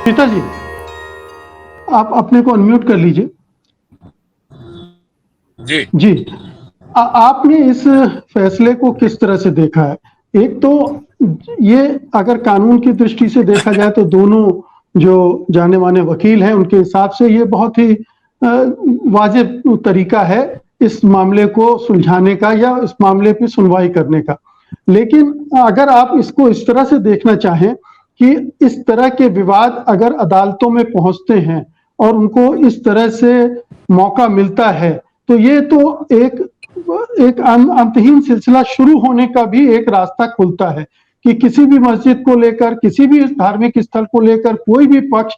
सीता जी, आप अपने को अनम्यूट कर लीजिए। जी जी, आपने इस फैसले को किस तरह से देखा है? एक तो ये अगर कानून की दृष्टि से देखा जाए तो दोनों जो जाने माने वकील हैं उनके हिसाब से ये बहुत ही वाजिब तरीका है इस मामले को सुलझाने का या इस मामले की सुनवाई करने का। लेकिन अगर आप इसको इस तरह से देखना चाहें कि इस तरह के विवाद अगर अदालतों में पहुंचते हैं और उनको इस तरह से मौका मिलता है, तो ये तो एक एक अंतहीन सिलसिला शुरू होने का भी एक रास्ता खुलता है कि किसी भी मस्जिद को लेकर, किसी भी धार्मिक स्थल को लेकर कोई भी पक्ष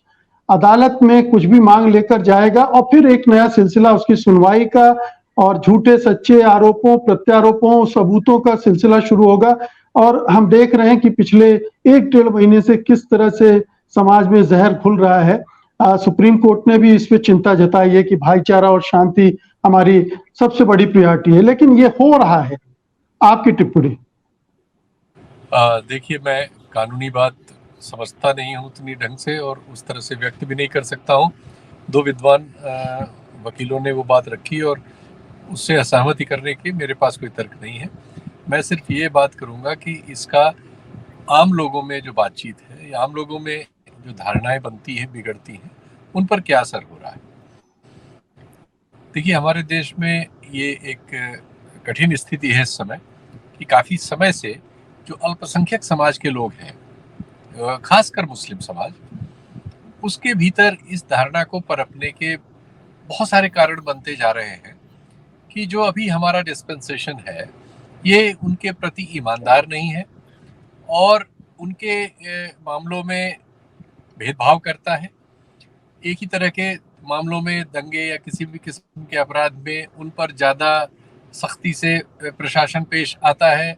अदालत में कुछ भी मांग लेकर जाएगा और फिर एक नया सिलसिला उसकी सुनवाई का और झूठे सच्चे आरोपों प्रत्यारोपों सबूतों का सिलसिला शुरू होगा। और हम देख रहे हैं कि पिछले 1-1.5 महीने से किस तरह से समाज में जहर घुल रहा है। सुप्रीम कोर्ट ने भी इस पे चिंता जताई है कि भाईचारा और शांति हमारी सबसे बड़ी प्रायोरिटी है, लेकिन ये हो रहा है। आपकी टिप्पणी? देखिए, मैं कानूनी बात समझता नहीं हूँ उतनी ढंग से और उस तरह से व्यक्त भी नहीं कर सकता हूँ। दो विद्वान वकीलों ने वो बात रखी और उससे असहमति करने की मेरे पास कोई तर्क नहीं है। मैं सिर्फ ये बात करूँगा कि इसका आम लोगों में जो बातचीत है या आम लोगों में जो धारणाएं बनती हैं, बिगड़ती हैं, उन पर क्या असर हो रहा है। देखिए, हमारे देश में ये एक कठिन स्थिति है इस समय कि काफ़ी समय से जो अल्पसंख्यक समाज के लोग हैं, खासकर मुस्लिम समाज, उसके भीतर इस धारणा को पनपने के बहुत सारे कारण बनते जा रहे हैं कि जो अभी हमारा डिस्पेंसेशन है ये उनके प्रति ईमानदार नहीं है और उनके मामलों में भेदभाव करता है। एक ही तरह के मामलों में, दंगे या किसी भी किस्म के अपराध में, उन पर ज़्यादा सख्ती से प्रशासन पेश आता है,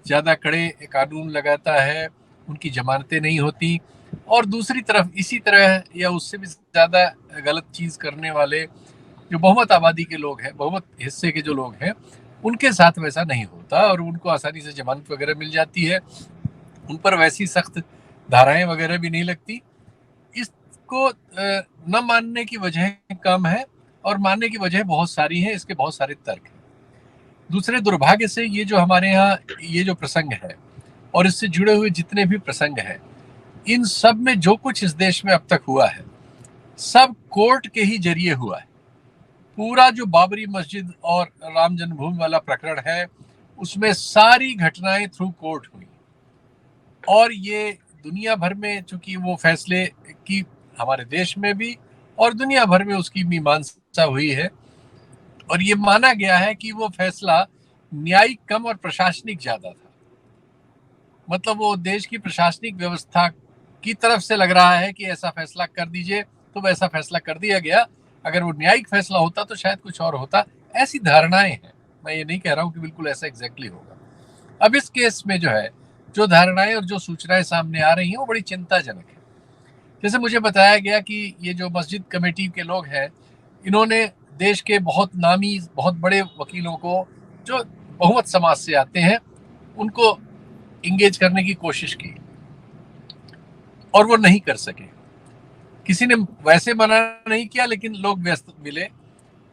ज़्यादा कड़े कानून लगाता है, उनकी जमानतें नहीं होती। और दूसरी तरफ इसी तरह या उससे भी ज़्यादा गलत चीज़ करने वाले जो बहुमत आबादी के लोग हैं, बहुमत हिस्से के जो लोग हैं, उनके साथ वैसा नहीं होता और उनको आसानी से जमानत वगैरह मिल जाती है, उन पर वैसी सख्त धाराएं वगैरह भी नहीं लगती। इसको न मानने की वजह कम है और मानने की वजह बहुत सारी है, इसके बहुत सारे तर्क हैं। दूसरे दुर्भाग्य से ये जो हमारे यहाँ ये जो प्रसंग है और इससे जुड़े हुए जितने भी प्रसंग हैं, इन सब में जो कुछ इस देश में अब तक हुआ है सब कोर्ट के ही जरिए हुआ है। पूरा जो बाबरी मस्जिद और राम जन्मभूमि वाला प्रकरण है उसमें सारी घटनाएं थ्रू कोर्ट हुई और ये दुनिया भर में, चूंकि वो फैसले की हमारे देश में भी और दुनिया भर में उसकी मीमांसा हुई है और ये माना गया है कि वो फैसला न्यायिक कम और प्रशासनिक ज्यादा था। मतलब वो देश की प्रशासनिक व्यवस्था की तरफ से लग रहा है कि ऐसा फैसला कर दीजिए, तो वैसा फैसला कर दिया गया। अगर वो न्यायिक फैसला होता तो शायद कुछ और होता। ऐसी धारणाएं हैं, मैं ये नहीं कह रहा हूं कि बिल्कुल ऐसा एग्जैक्टली होगा। अब इस केस में जो है, जो धारणाएं और जो सूचनाएं सामने आ रही हैं वो बड़ी चिंताजनक है। जैसे मुझे बताया गया कि ये जो मस्जिद कमेटी के लोग हैं, इन्होंने देश के बहुत नामी, बहुत बड़े वकीलों को जो बहुमत समाज से आते हैं उनको इंगेज करने की कोशिश की और वो नहीं कर सके। किसी ने वैसे मना नहीं किया लेकिन लोग व्यस्त मिले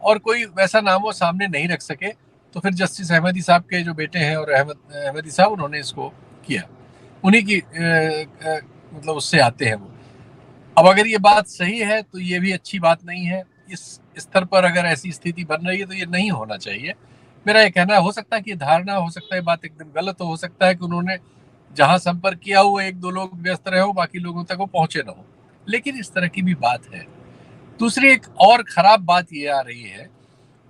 और कोई वैसा नाम वो सामने नहीं रख सके। तो फिर जस्टिस अहमदी साहब के जो बेटे हैं और अहमदी साहब, उन्होंने इसको किया। उन्हीं की मतलब उससे आते हैं वो। अब अगर ये बात सही है तो ये भी अच्छी बात नहीं है। इस स्तर पर अगर ऐसी स्थिति बन रही है तो ये नहीं होना चाहिए। मेरा ये कहना हो सकता है कि धारणा, हो सकता है बात एकदम गलत हो सकता है कि उन्होंने जहां संपर्क किया हुआ एक दो लोग व्यस्त रहे हो, बाकी लोगों तक वो पहुंचे ना हो, लेकिन इस तरह की भी बात है। दूसरी एक और खराब बात ये आ रही है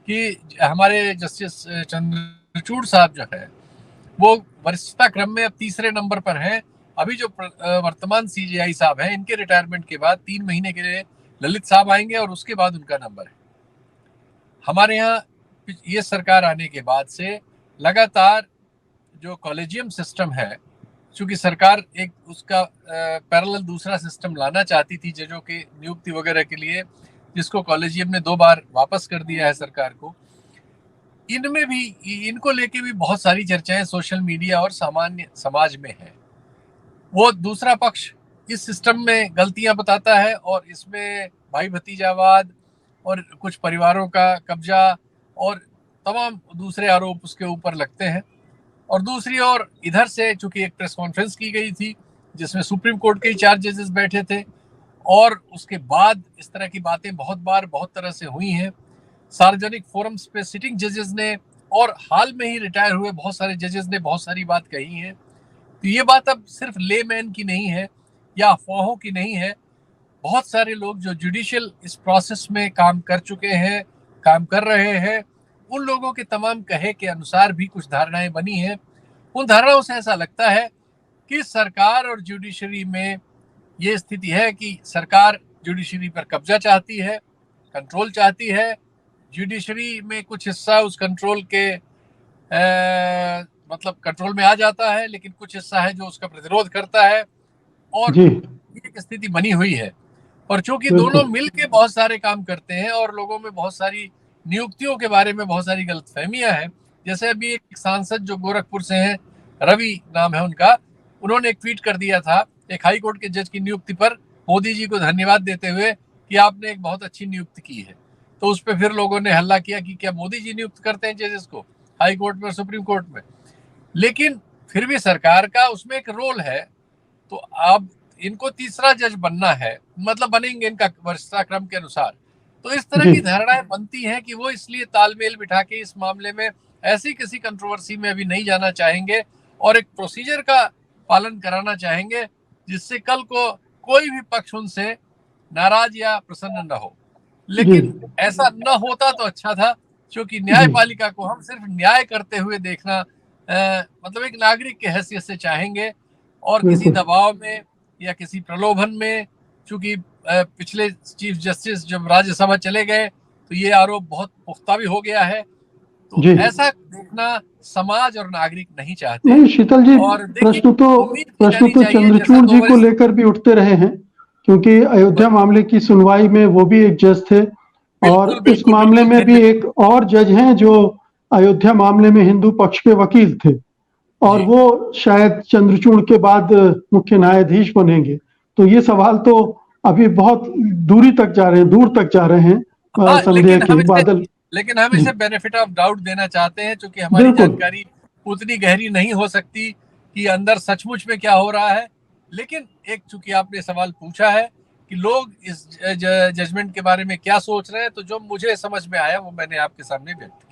कि हमारे जस्टिस चंद्रचूड़ साहब जो है वो वरिष्ठता क्रम में अब तीसरे नंबर पर हैं। अभी जो वर्तमान सीजेआई साहब हैं, इनके रिटायरमेंट के बाद 3 महीने के लिए ललित साहब आएंगे और उसके बाद उनका नंबर है। हमारे यहाँ ये सरकार आने के बाद से लगातार जो कॉलेजियम सिस्टम है, चूंकि सरकार एक उसका पैरेलल दूसरा सिस्टम लाना चाहती थी जजों की नियुक्ति वगैरह के लिए, जिसको कॉलेजियम ने 2 बार वापस कर दिया है सरकार को। इनमें भी, इनको लेके भी बहुत सारी चर्चाएं सोशल मीडिया और सामान्य समाज में है। वो दूसरा पक्ष इस सिस्टम में गलतियां बताता है और इसमें भाई भतीजावाद और कुछ परिवारों का कब्जा और तमाम दूसरे आरोप उसके ऊपर लगते हैं। और दूसरी ओर इधर से चूंकि एक प्रेस कॉन्फ्रेंस की गई थी जिसमें सुप्रीम कोर्ट के 4 जजेस बैठे थे और उसके बाद इस तरह की बातें बहुत बार बहुत तरह से हुई हैं। सार्वजनिक फोरम्स पे सिटिंग जजेस ने और हाल में ही रिटायर हुए बहुत सारे जजेस ने बहुत सारी बात कही है। तो ये बात अब सिर्फ लेमैन की नहीं है या अफवाहों की नहीं है। बहुत सारे लोग जो जुडिशियल इस प्रोसेस में काम कर चुके हैं, काम कर रहे हैं, उन लोगों के तमाम कहे के अनुसार भी कुछ धारणाएं बनी हैं। उन धारणाओं से ऐसा लगता है कि सरकार और जुडिशरी में ये स्थिति है कि सरकार जुडिशरी पर कब्जा चाहती है, कंट्रोल चाहती है। जुडिशरी में कुछ हिस्सा उस कंट्रोल के मतलब कंट्रोल में आ जाता है, लेकिन कुछ हिस्सा है जो उसका प्रतिरोध करता है और जी एक स्थिति बनी हुई है। और चूंकि दोनों बिल्कुल मिलके बहुत सारे काम करते हैं और लोगों में बहुत सारी नियुक्तियों के बारे में बहुत सारी गलतफहमियां हैं। जैसे अभी एक सांसद जो गोरखपुर से हैं, रवि नाम है उनका, उन्होंने एक ट्वीट कर दिया था एक हाई कोर्ट के जज की नियुक्ति पर मोदी जी को धन्यवाद देते हुए कि आपने एक बहुत अच्छी नियुक्ति की है। तो उस पर फिर लोगों ने हल्ला किया कि क्या मोदी जी नियुक्त करते हैं जजेस को हाई कोर्ट में और सुप्रीम कोर्ट में। लेकिन फिर भी सरकार का उसमें एक रोल है। तो अब इनको तीसरा जज बनना है, मतलब बनेंगे इनका वरिष्ठाक्रम के अनुसार। तो इस तरह जी की धारणाएं बनती हैं कि वो इसलिए तालमेल बिठा के इस मामले में ऐसी किसी कंट्रोवर्सी में अभी नहीं जाना चाहेंगे और एक प्रोसीजर का पालन कराना चाहेंगे जिससे कल को कोई भी पक्ष उनसे नाराज या प्रसन्न न हो। जी लेकिन ऐसा न होता तो अच्छा था, क्योंकि जी न्यायपालिका को हम सिर्फ न्याय करते हुए देखना मतलब एक नागरिक के हैसियत से चाहेंगे और किसी बिल्कुल दबाव में या किसी प्रलोभन में। चूंकि पिछले चीफ जस्टिस जब राज्यसभा चले गए तो ये आरोप बहुत पुख्ता भी हो गया है। तो जी ऐसा देखना समाज और नागरिक नहीं चाहते। नहीं शीतल जी, और देखिए, उम्मीद की प्रश्न जानी तो चाहिए जैसा चंद्रचूड़ 2 जी को वरिष्ठ लेकर भी उठते रहे हैं, क्योंकि अयोध्या मामले की सुनवाई में वो भी एक जज थे बिल्कुल और इस बिल्कुल मामले बिल्कुल में थे भी एक और जज हैं जो अयोध्या मामले में हिंदू पक्ष के वकील थे और जी। वो शायद चंद्रचूड़ के बाद मुख्य न्यायाधीश बनेंगे। तो ये सवाल तो अभी बहुत दूरी तक जा रहे हैं, दूर तक जा रहे हैं, हाँ, संदेह के बादल। लेकिन हम जी इसे बेनिफिट ऑफ डाउट देना चाहते हैं, क्योंकि हमारी बिल्कुल जानकारी उतनी गहरी नहीं हो सकती कि अंदर सचमुच में क्या हो रहा है। लेकिन एक चूंकि आपने सवाल पूछा है कि लोग इस जजमेंट के बारे में क्या सोच रहे हैं, तो जो मुझे समझ में आया वो मैंने आपके सामने व्यक्त